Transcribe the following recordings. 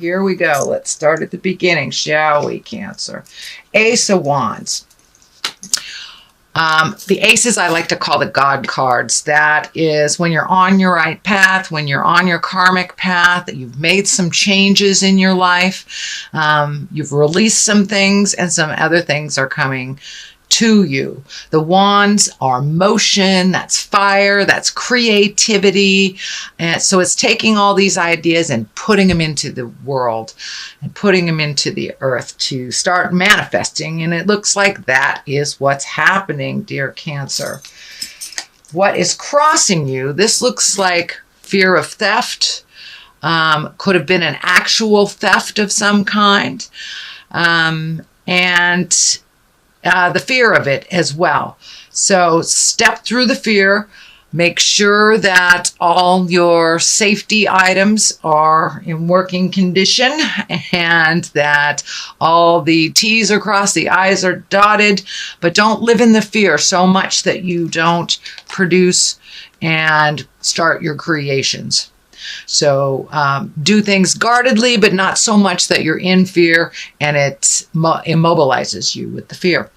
here we go. Let's start at the beginning, shall we, Cancer? Ace of Wands. The aces I like to call the God cards. That is when you're on your right path, when you're on your karmic path, that you've made some changes in your life, you've released some things, and some other things are coming to you. The wands are motion, that's fire, that's creativity. And so it's taking all these ideas and putting them into the world and putting them into the earth to start manifesting. And it looks like that is what's happening, dear Cancer. What is crossing you? This looks like fear of theft. Could have been an actual theft of some kind. And the fear of it as well. So step through the fear, make sure that all your safety items are in working condition and that all the T's are crossed, the I's are dotted, but don't live in the fear so much that you don't produce and start your creations. So do things guardedly, but not so much that you're in fear and it immobilizes you with the fear.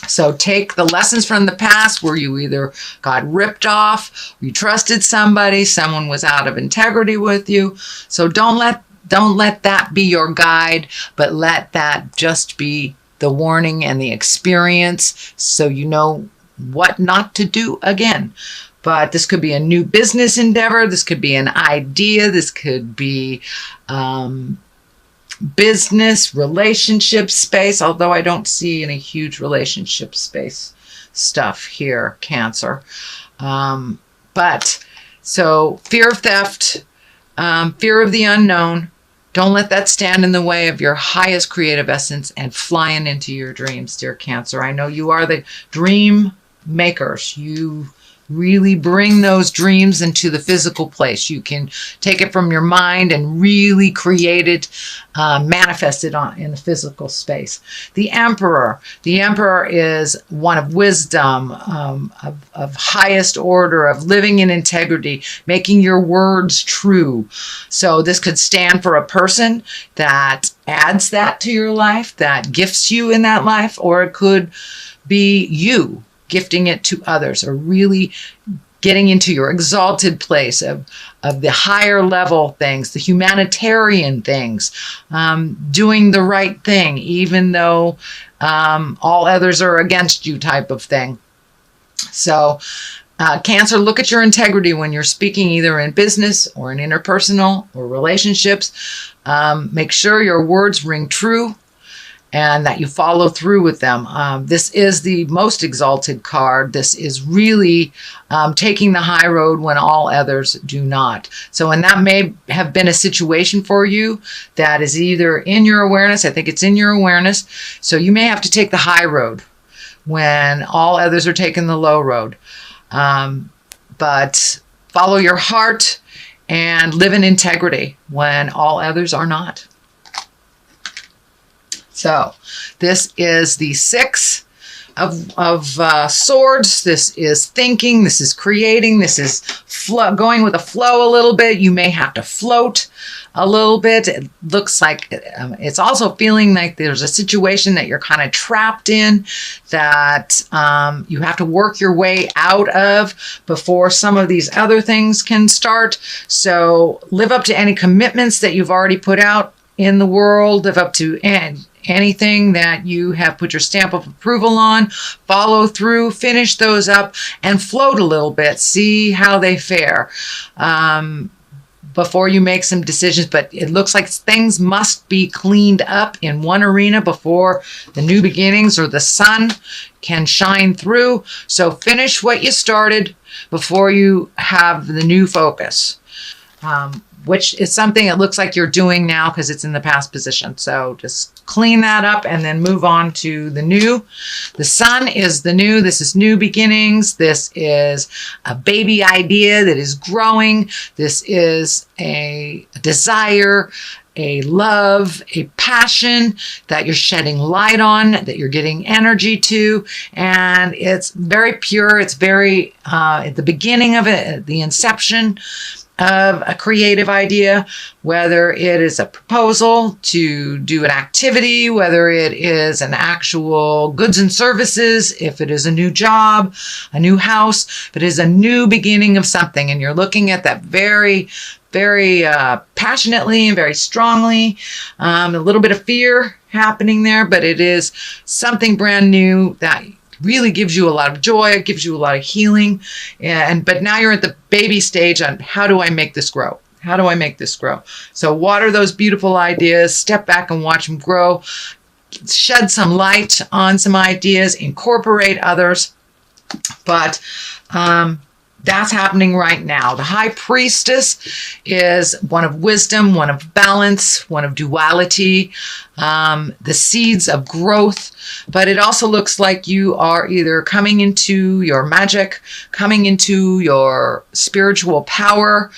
So take the lessons from the past where you either got ripped off, you trusted somebody, someone was out of integrity with you. So don't let that be your guide, but let that just be the warning and the experience so you know what not to do again. But this could be a new business endeavor. This could be an idea. This could be business, relationship space, although I don't see any huge relationship space stuff here, Cancer. But so fear of theft, fear of the unknown. Don't let that stand in the way of your highest creative essence and flying into your dreams, dear Cancer. I know you are the dream makers. You really bring those dreams into the physical place. You can take it from your mind and really create it, manifest it in the physical space. The Emperor. The Emperor is one of wisdom, of highest order, of living in integrity, making your words true. So this could stand for a person that adds that to your life, that gifts you in that life, or it could be you gifting it to others, or really getting into your exalted place of the higher level things, the humanitarian things, doing the right thing, even though all others are against you type of thing. So Cancer, look at your integrity when you're speaking, either in business or in interpersonal or relationships. Make sure your words ring true and that you follow through with them. This is the most exalted card. This is really taking the high road when all others do not. So, and that may have been a situation for you that is either in your awareness. I think it's in your awareness. So you may have to take the high road when all others are taking the low road. But follow your heart and live in integrity when all others are not. So this is the Six of Swords. This is thinking. This is creating. This is going with the flow a little bit. You may have to float a little bit. It looks like it's also feeling like there's a situation that you're kind of trapped in that you have to work your way out of before some of these other things can start. So live up to any commitments that you've already put out in the world. Live up to anything that you have put your stamp of approval on, follow through, finish those up, and float a little bit. See how they fare before you make some decisions. But it looks like things must be cleaned up in one arena before the new beginnings or the sun can shine through. So finish what you started before you have the new focus. Which is something it looks like you're doing now because it's in the past position. So just clean that up and then move on to the new. The sun is the new. This is new beginnings. This is a baby idea that is growing. This is a desire, a love, a passion that you're shedding light on, that you're getting energy to. And it's very pure. It's very, at the beginning of it, the inception. of a creative idea, whether it is a proposal to do an activity, whether it is an actual goods and services, if it is a new job, a new house, if it is a new beginning of something, and you're looking at that very passionately and very strongly. A little bit of fear happening there, but it is something brand new that really gives you a lot of joy. It gives you a lot of healing. But now you're at the baby stage on how do I make this grow? How do I make this grow? So water those beautiful ideas, step back and watch them grow, shed some light on some ideas, incorporate others. But that's happening right now. The high priestess is one of wisdom, one of balance, one of duality, the seeds of growth. But it also looks like you are either coming into your magic, coming into your spiritual power,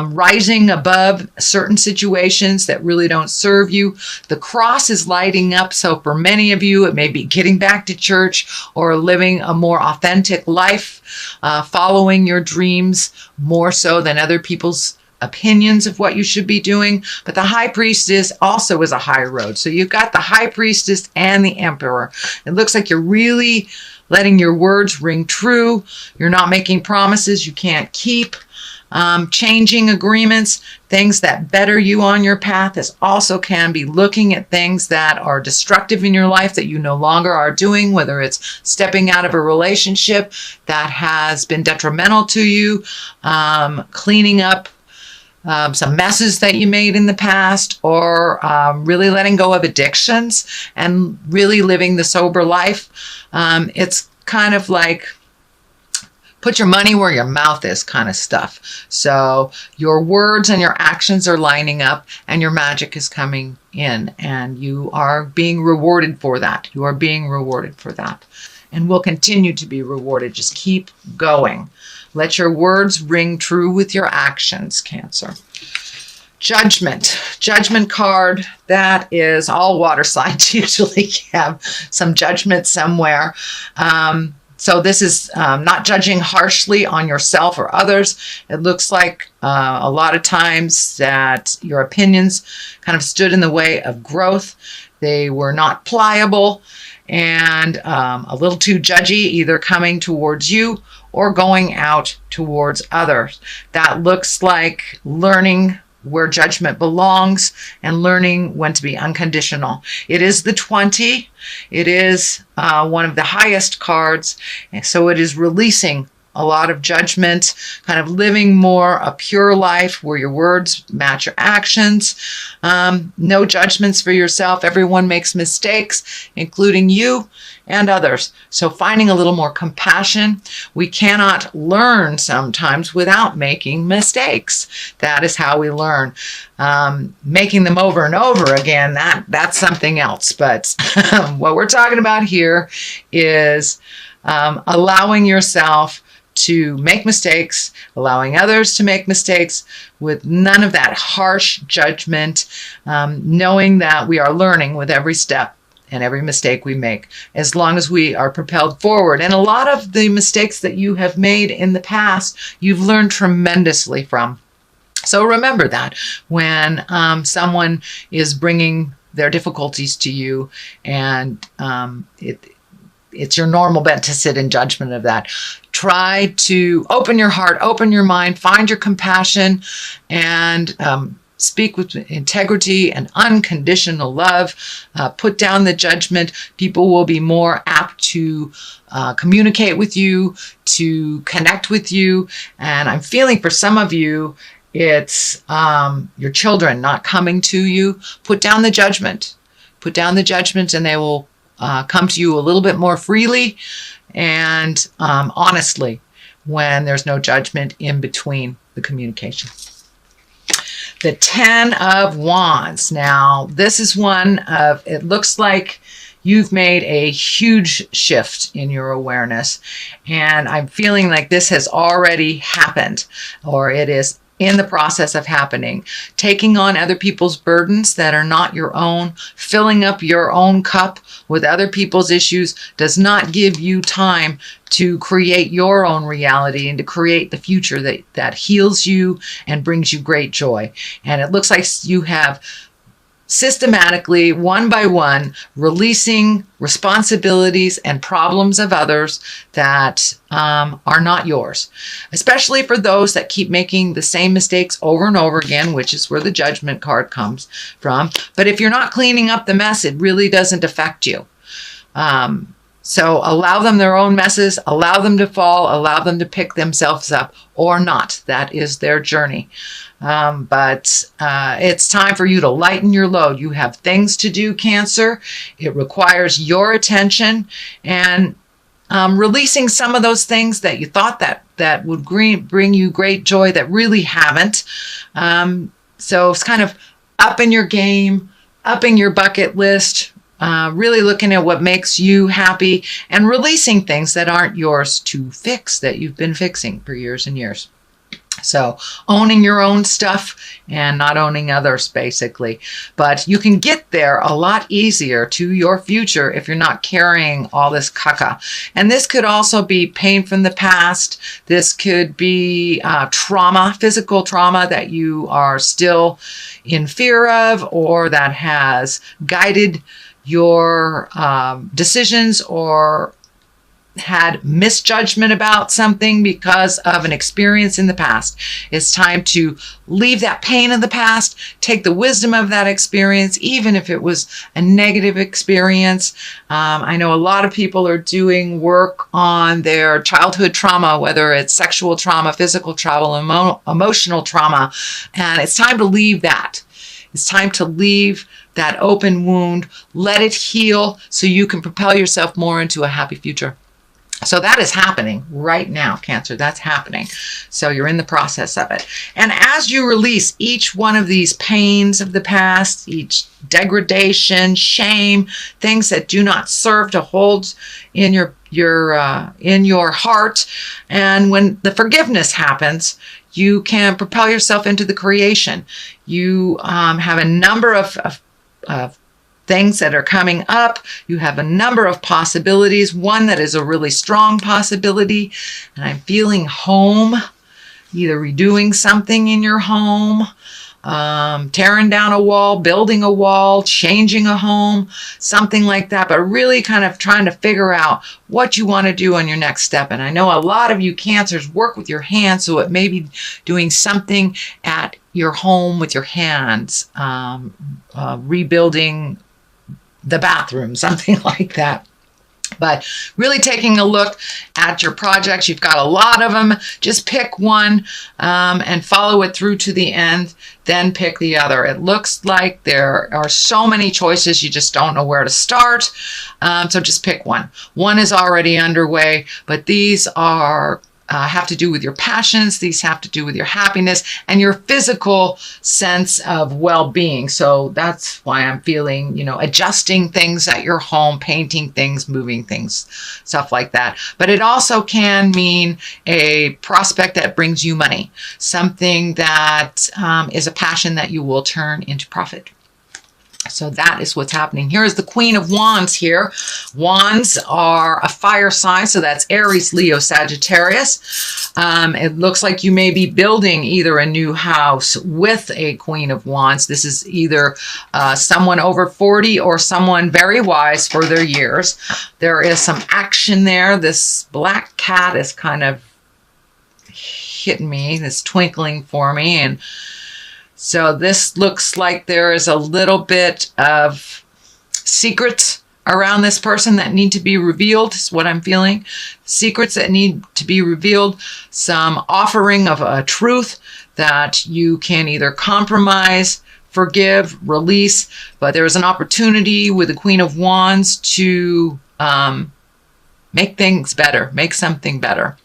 rising above certain situations that really don't serve you. The cross is lighting up. So for many of you, it may be getting back to church or living a more authentic life, following your dreams more so than other people's opinions of what you should be doing. But the high priestess also is a high road. So you've got the high priestess and the emperor. It looks like you're really letting your words ring true. You're not making promises you can't keep. Changing agreements, things that better you on your path. This also can be looking at things that are destructive in your life that you no longer are doing, whether it's stepping out of a relationship that has been detrimental to you, cleaning up some messes that you made in the past, or really letting go of addictions and really living the sober life. It's kind of like put your money where your mouth is kind of stuff. So your words and your actions are lining up and your magic is coming in, and you are being rewarded for that. You are being rewarded for that and will continue to be rewarded. Just keep going. Let your words ring true with your actions, Cancer. Judgment card. That is all water signs usually have some judgment somewhere. So this is not judging harshly on yourself or others. It looks like a lot of times that your opinions kind of stood in the way of growth. They were not pliable and a little too judgy, either coming towards you or going out towards others. That looks like learning where judgment belongs and learning when to be unconditional. It is the 20. It is one of the highest cards. And so it is releasing a lot of judgment, kind of living more a pure life where your words match your actions. No judgments for yourself. Everyone makes mistakes, including you and others. So finding a little more compassion. We cannot learn sometimes without making mistakes. That is how we learn. Making them over and over again, that's something else. But what we're talking about here is allowing yourself to make mistakes, allowing others to make mistakes with none of that harsh judgment, knowing that we are learning with every step and every mistake we make, as long as we are propelled forward. And a lot of the mistakes that you have made in the past, you've learned tremendously from. So remember that when someone is bringing their difficulties to you, and it's your normal bent to sit in judgment of that. Try to open your heart, open your mind, find your compassion, and speak with integrity and unconditional love. Put down the judgment. People will be more apt to communicate with you, to connect with you. And I'm feeling for some of you, it's your children not coming to you. Put down the judgment. Put down the judgment, and they will come to you a little bit more freely and honestly when there's no judgment in between the communication. The 10 of Wands. Now, this is one of, it looks like you've made a huge shift in your awareness. And I'm feeling like this has already happened, or it is in the process of happening. Taking on other people's burdens that are not your own, filling up your own cup with other people's issues does not give you time to create your own reality and to create the future that heals you and brings you great joy. And it looks like you have systematically, one by one, releasing responsibilities and problems of others that are not yours, especially for those that keep making the same mistakes over and over again, which is where the judgment card comes from. But if you're not cleaning up the mess, it really doesn't affect you. So allow them their own messes, allow them to fall, allow them to pick themselves up or not. That is their journey. But it's time for you to lighten your load. You have things to do, Cancer. It requires your attention and releasing some of those things that you thought that would bring you great joy that really haven't. So it's kind of upping your game, upping your bucket list, really looking at what makes you happy and releasing things that aren't yours to fix that you've been fixing for years and years. So owning your own stuff and not owning others, basically. But you can get there a lot easier to your future if you're not carrying all this caca. And this could also be pain from the past. This could be trauma, physical trauma that you are still in fear of or that has guided your decisions or had misjudgment about something because of an experience in the past. It's time to leave that pain in the past, take the wisdom of that experience, even if it was a negative experience. I know a lot of people are doing work on their childhood trauma, whether it's sexual trauma, physical trauma, emotional trauma, and it's time to leave that. It's time to leave that open wound, let it heal so you can propel yourself more into a happy future. So that is happening right now, Cancer. That's happening. So you're in the process of it. And as you release each one of these pains of the past, each degradation, shame, things that do not serve to hold in your heart, and when the forgiveness happens, you can propel yourself into the creation. You have a number of things that are coming up. You have a number of possibilities. One that is a really strong possibility, and I'm feeling home, either redoing something in your home, tearing down a wall, building a wall, changing a home, something like that, but really kind of trying to figure out what you want to do on your next step. And I know a lot of you Cancers work with your hands, so it may be doing something at your home with your hands, rebuilding the bathroom, something like that. But really taking a look at your projects. You've got a lot of them. Just pick one and follow it through to the end, then pick the other. It looks like there are so many choices, you just don't know where to start. So just pick one. One is already underway, but these are have to do with your passions. These have to do with your happiness and your physical sense of well-being. So that's why I'm feeling, adjusting things at your home, painting things, moving things, stuff like that. But it also can mean a prospect that brings you money, something that is a passion that you will turn into profit. So that is what's happening. Here is the Queen of Wands here. Wands are a fire sign, so that's Aries, Leo, Sagittarius. It looks like you may be building either a new house with a Queen of Wands. This is either someone over 40 or someone very wise for their years. There is some action there. This black cat is kind of hitting me, this twinkling for me, and so this looks like there is a little bit of secrets around this person that need to be revealed, is what I'm feeling. Secrets that need to be revealed, some offering of a truth that you can either compromise, forgive, release, but there is an opportunity with the Queen of Wands to make things better, make something better.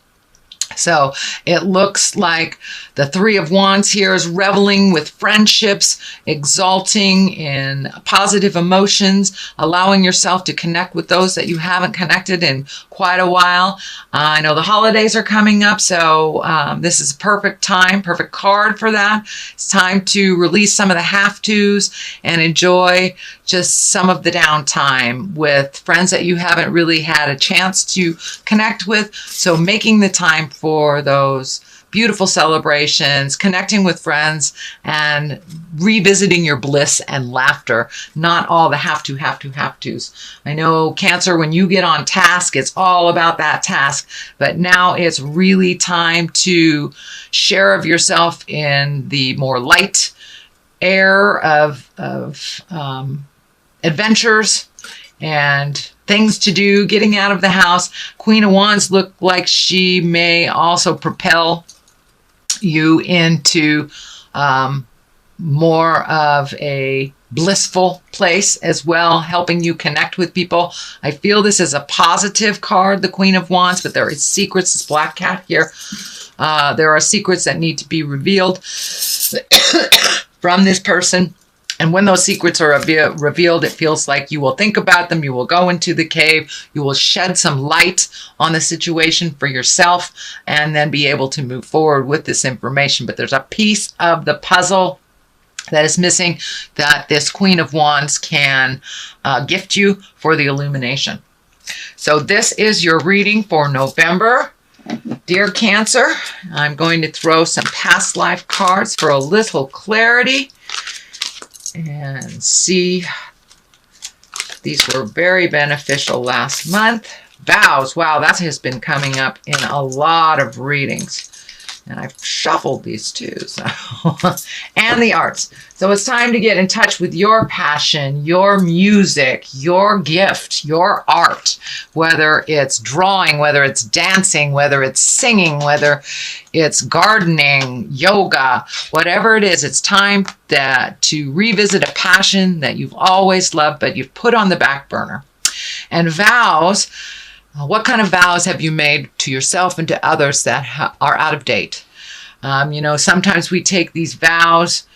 So it looks like the Three of Wands here is reveling with friendships, exalting in positive emotions, allowing yourself to connect with those that you haven't connected in quite a while. I know the holidays are coming up, so this is a perfect time, perfect card for that. It's time to release some of the have-tos and enjoy just some of the downtime with friends that you haven't really had a chance to connect with. So making the time for those beautiful celebrations, connecting with friends, and revisiting your bliss and laughter, not all the have-tos. I know Cancer, when you get on task, it's all about that task, but now it's really time to share of yourself in the more light air of adventures and things to do, getting out of the house. Queen of Wands look like she may also propel you into more of a blissful place as well, helping you connect with people. I feel this is a positive card, the Queen of Wands, but there is secrets. This black cat here. There are secrets that need to be revealed from this person. And when those secrets are revealed, it feels like you will think about them, you will go into the cave, you will shed some light on the situation for yourself, and then be able to move forward with this information. But there's a piece of the puzzle that is missing that this Queen of Wands can gift you for the illumination. So this is your reading for November. Dear Cancer, I'm going to throw some past life cards for a little clarity. And see, these were very beneficial last month. Vows, wow, that has been coming up in a lot of readings. And I've shuffled these too. So. And the arts. So it's time to get in touch with your passion, your music, your gift, your art. Whether it's drawing, whether it's dancing, whether it's singing, whether it's gardening, yoga, whatever it is, it's time to revisit a passion that you've always loved, but you've put on the back burner. And vows, what kind of vows have you made to yourself and to others that are out of date? You know, sometimes we take these vows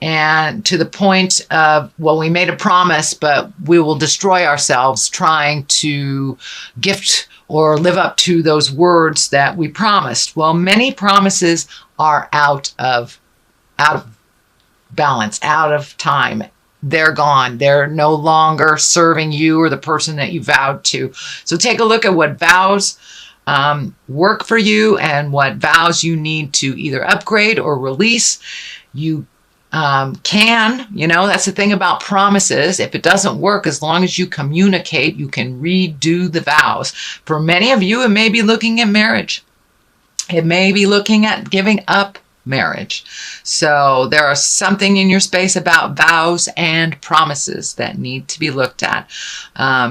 and to the point of, well, we made a promise, but we will destroy ourselves trying to gift or live up to those words that we promised. Well, many promises are out of balance, out of time. They're gone. They're no longer serving you or the person that you vowed to. So take a look at what vows work for you and what vows you need to either upgrade or release. You can, you know, that's the thing about promises. If it doesn't work, as long as you communicate, you can redo the vows. For many of you, it may be looking at marriage. It may be looking at giving up marriage. So there are something in your space about vows and promises that need to be looked at.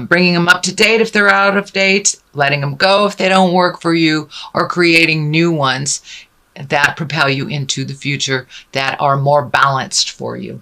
Bringing them up to date if they're out of date, letting them go if they don't work for you, or creating new ones that propel you into the future that are more balanced for you.